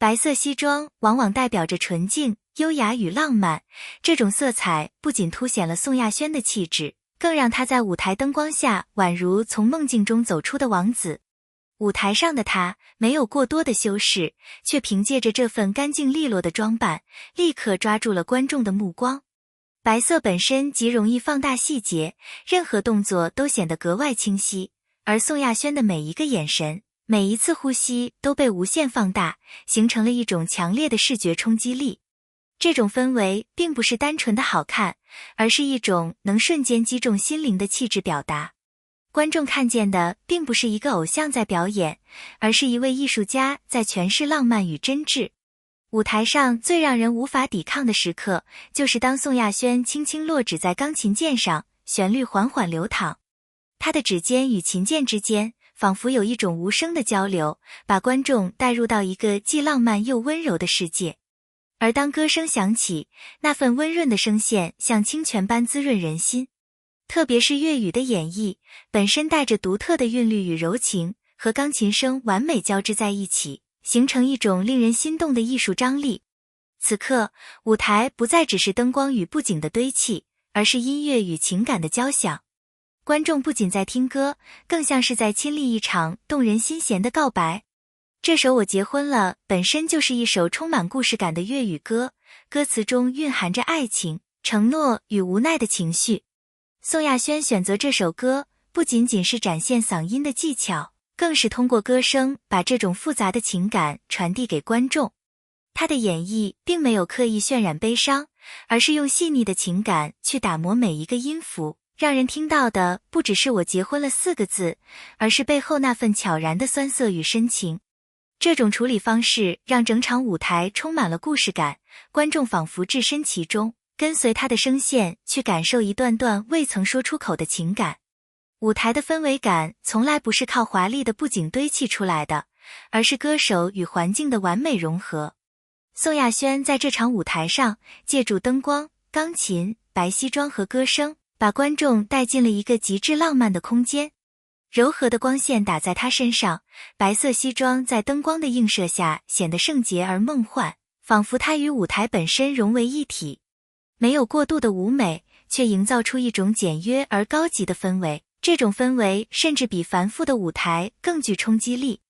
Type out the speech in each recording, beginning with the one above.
白色西装往往代表着纯净、优雅与浪漫，这种色彩不仅凸显了宋亚轩的气质，更让她在舞台灯光下宛如从梦境中走出的王子。舞台上的她没有过多的修饰，却凭借着这份干净利落的装扮，立刻抓住了观众的目光。白色本身极容易放大细节，任何动作都显得格外清晰，而宋亚轩的每一个眼神，每一次呼吸都被无限放大，形成了一种强烈的视觉冲击力。这种氛围并不是单纯的好看，而是一种能瞬间击中心灵的气质表达。观众看见的并不是一个偶像在表演，而是一位艺术家在诠释浪漫与真挚。舞台上最让人无法抵抗的时刻，就是当宋亚轩轻轻落指在钢琴键上，旋律缓缓流淌。他的指尖与琴键之间，仿佛有一种无声的交流，把观众带入到一个既浪漫又温柔的世界。而当歌声响起，那份温润的声线像清泉般滋润人心。特别是粤语的演绎，本身带着独特的韵律与柔情，和钢琴声完美交织在一起，形成一种令人心动的艺术张力。此刻，舞台不再只是灯光与布景的堆砌，而是音乐与情感的交响。观众不仅在听歌，更像是在亲历一场动人心弦的告白。这首《我结婚了》本身就是一首充满故事感的粤语歌，歌词中蕴含着爱情、承诺与无奈的情绪。宋亚轩选择这首歌，不仅仅是展现嗓音的技巧，更是通过歌声把这种复杂的情感传递给观众。他的演绎并没有刻意渲染悲伤，而是用细腻的情感去打磨每一个音符，让人听到的不只是"我结婚了"4个字，而是背后那份悄然的酸涩与深情。这种处理方式让整场舞台充满了故事感，观众仿佛置身其中，跟随他的声线去感受一段段未曾说出口的情感。舞台的氛围感从来不是靠华丽的布景堆砌出来的，而是歌手与环境的完美融合。宋亚轩在这场舞台上，借助灯光、钢琴、白西装和歌声，把观众带进了一个极致浪漫的空间。柔和的光线打在他身上，白色西装在灯光的映射下显得圣洁而梦幻，仿佛他与舞台本身融为一体。没有过度的舞美，却营造出一种简约而高级的氛围，这种氛围甚至比繁复的舞台更具冲击力。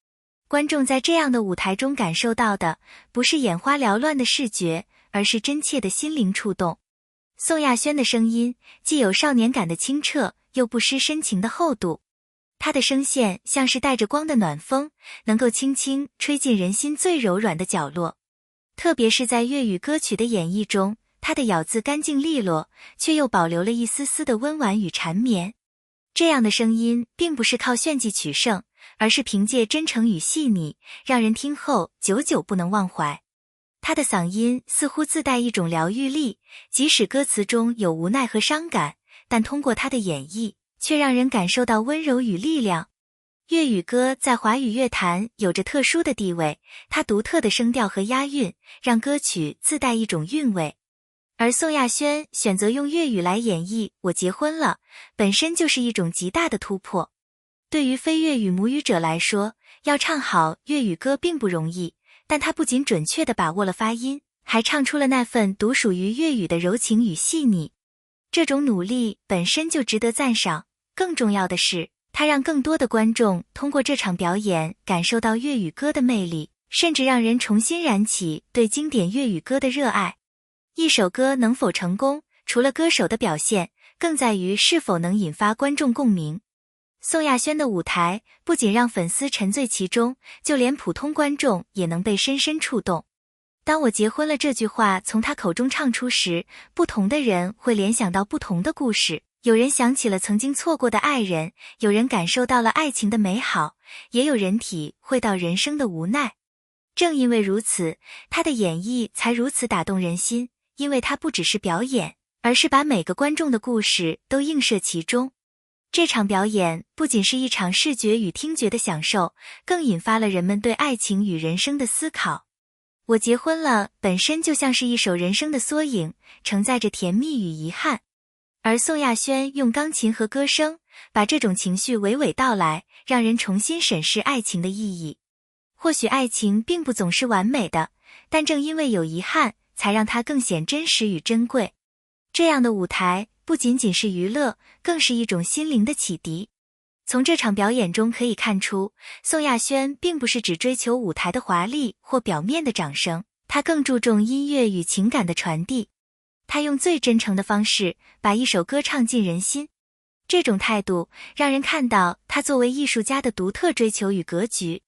观众在这样的舞台中感受到的，不是眼花缭乱的视觉，而是真切的心灵触动。宋亚轩的声音既有少年感的清澈，又不失深情的厚度。他的声线像是带着光的暖风，能够轻轻吹进人心最柔软的角落。特别是在粤语歌曲的演绎中，他的咬字干净利落，却又保留了一丝丝的温婉与缠绵。这样的声音并不是靠炫技取胜，而是凭借真诚与细腻，让人听后久久不能忘怀。他的嗓音似乎自带一种疗愈力，即使歌词中有无奈和伤感，但通过他的演绎，却让人感受到温柔与力量。粤语歌在华语乐坛有着特殊的地位，它独特的声调和押韵，让歌曲自带一种韵味。而宋亚轩选择用粤语来演绎《我结婚了》，本身就是一种极大的突破。对于非粤语母语者来说，要唱好粤语歌并不容易，但他不仅准确地把握了发音，还唱出了那份独属于粤语的柔情与细腻。这种努力本身就值得赞赏，更重要的是，他让更多的观众通过这场表演感受到粤语歌的魅力，甚至让人重新燃起对经典粤语歌的热爱。一首歌能否成功，除了歌手的表现，更在于是否能引发观众共鸣。宋亚轩的舞台不仅让粉丝沉醉其中，就连普通观众也能被深深触动。当我结婚了这句话从他口中唱出时，不同的人会联想到不同的故事，有人想起了曾经错过的爱人，有人感受到了爱情的美好，也有人体会到人生的无奈。正因为如此，他的演绎才如此打动人心，因为他不只是表演，而是把每个观众的故事都映射其中。这场表演不仅是一场视觉与听觉的享受，更引发了人们对爱情与人生的思考。我结婚了本身就像是一首人生的缩影，承载着甜蜜与遗憾。而宋亚轩用钢琴和歌声，把这种情绪娓娓道来，让人重新审视爱情的意义。或许爱情并不总是完美的，但正因为有遗憾，才让它更显真实与珍贵。这样的舞台不仅仅是娱乐，更是一种心灵的启迪。从这场表演中可以看出，宋亚轩并不是只追求舞台的华丽或表面的掌声，他更注重音乐与情感的传递。他用最真诚的方式把一首歌唱进人心。这种态度让人看到他作为艺术家的独特追求与格局。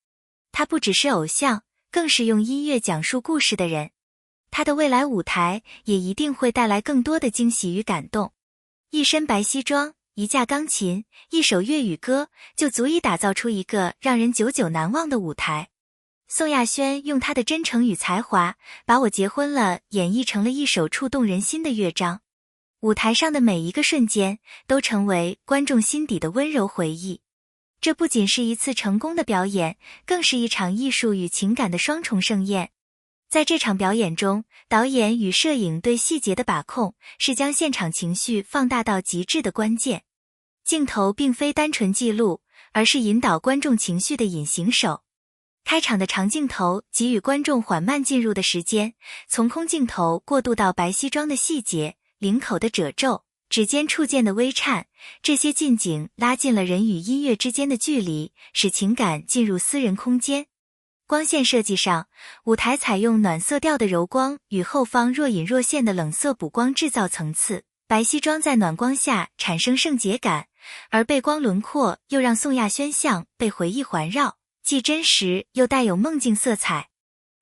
他不只是偶像，更是用音乐讲述故事的人。他的未来舞台也一定会带来更多的惊喜与感动。一身白西装，一架钢琴，一首粤语歌，就足以打造出一个让人久久难忘的舞台。宋亚轩用他的真诚与才华，把我结婚了演绎成了一首触动人心的乐章。舞台上的每一个瞬间，都成为观众心底的温柔回忆。这不仅是一次成功的表演，更是一场艺术与情感的双重盛宴。在这场表演中，导演与摄影对细节的把控，是将现场情绪放大到极致的关键。镜头并非单纯记录，而是引导观众情绪的隐形手。开场的长镜头给予观众缓慢进入的时间，从空镜头过渡到白西装的细节，领口的褶皱，指尖触键的微颤，这些近景拉近了人与音乐之间的距离，使情感进入私人空间。光线设计上，舞台采用暖色调的柔光与后方若隐若现的冷色补光制造层次，白西装在暖光下产生圣洁感，而背光轮廓又让宋亚轩像被回忆环绕，既真实又带有梦境色彩。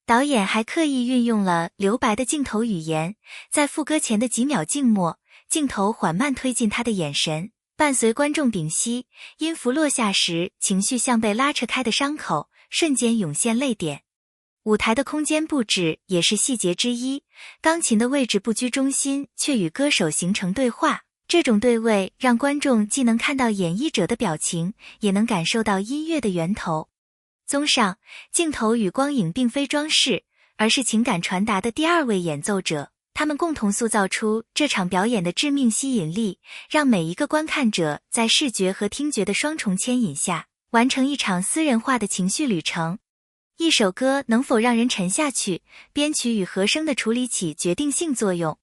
导演还刻意运用了留白的镜头语言，在副歌前的几秒静默，镜头缓慢推进他的眼神，伴随观众屏息，音符落下时，情绪像被拉扯开的伤口，瞬间涌现泪点。舞台的空间布置也是细节之一，钢琴的位置不居中心，却与歌手形成对话。这种对位让观众既能看到演绎者的表情，也能感受到音乐的源头。综上，镜头与光影并非装饰，而是情感传达的第二位演奏者，他们共同塑造出这场表演的致命吸引力，让每一个观看者在视觉和听觉的双重牵引下，完成一场私人化的情绪旅程。一首歌能否让人沉下去，编曲与和声的处理起决定性作用。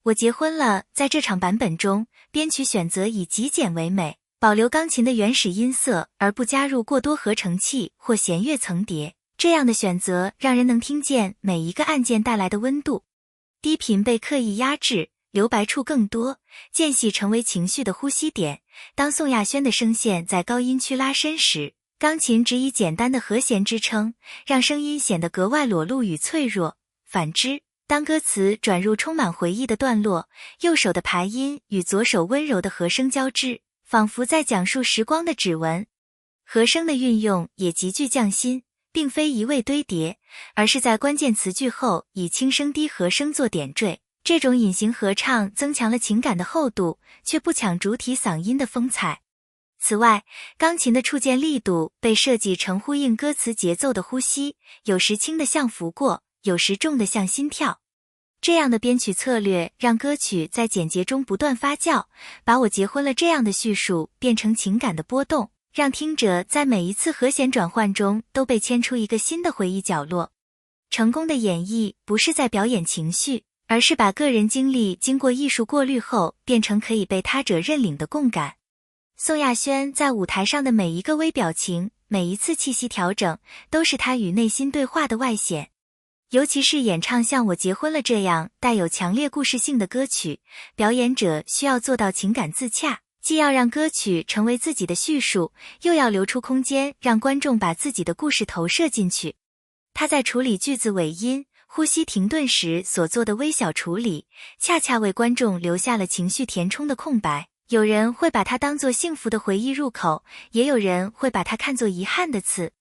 我结婚了，在这场版本中，编曲选择以极简为美，保留钢琴的原始音色，而不加入过多合成器或弦乐层叠。这样的选择让人能听见每一个按键带来的温度。低频被刻意压制，留白处更多，间隙成为情绪的呼吸点。当宋亚轩的声线在高音区拉伸时，钢琴只以简单的和弦支撑，让声音显得格外裸露与脆弱。反之，当歌词转入充满回忆的段落，右手的排音与左手温柔的和声交织，仿佛在讲述时光的指纹。和声的运用也极具匠心，并非一味堆叠，而是在关键词句后以轻声低和声做点缀。这种隐形合唱增强了情感的厚度，却不抢主体嗓音的风采。此外，钢琴的触键力度被设计成呼应歌词节奏的呼吸，有时轻得像拂过，有时重得像心跳。这样的编曲策略让歌曲在简洁中不断发酵，把我结婚了这样的叙述变成情感的波动，让听者在每一次和弦转换中都被牵出一个新的回忆角落。成功的演绎不是在表演情绪，而是把个人经历经过艺术过滤后，变成可以被他者认领的共感。宋亚轩在舞台上的每一个微表情，每一次气息调整，都是他与内心对话的外显。尤其是演唱像我结婚了这样带有强烈故事性的歌曲，表演者需要做到情感自洽，既要让歌曲成为自己的叙述，又要留出空间让观众把自己的故事投射进去。他在处理句子尾音、呼吸停顿时所做的微小处理，恰恰为观众留下了情绪填充的空白。有人会把它当作幸福的回忆入口，也有人会把它看作遗憾的刺。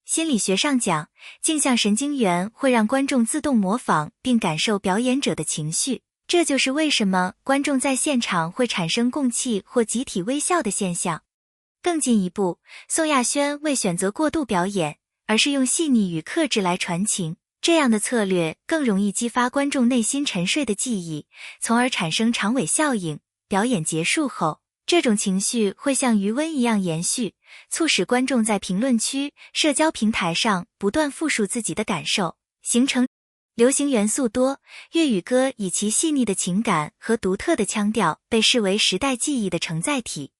心理学上讲，镜像神经元会让观众自动模仿并感受表演者的情绪，这就是为什么观众在现场会产生共泣或集体微笑的现象。更进一步，宋亚轩未选择过度表演，而是用细腻与克制来传情，这样的策略更容易激发观众内心沉睡的记忆，从而产生长尾效应。表演结束后，这种情绪会像余温一样延续，促使观众在评论区、社交平台上不断复述自己的感受，形成流行元素多，粤语歌以其细腻的情感和独特的腔调被视为时代记忆的承载体。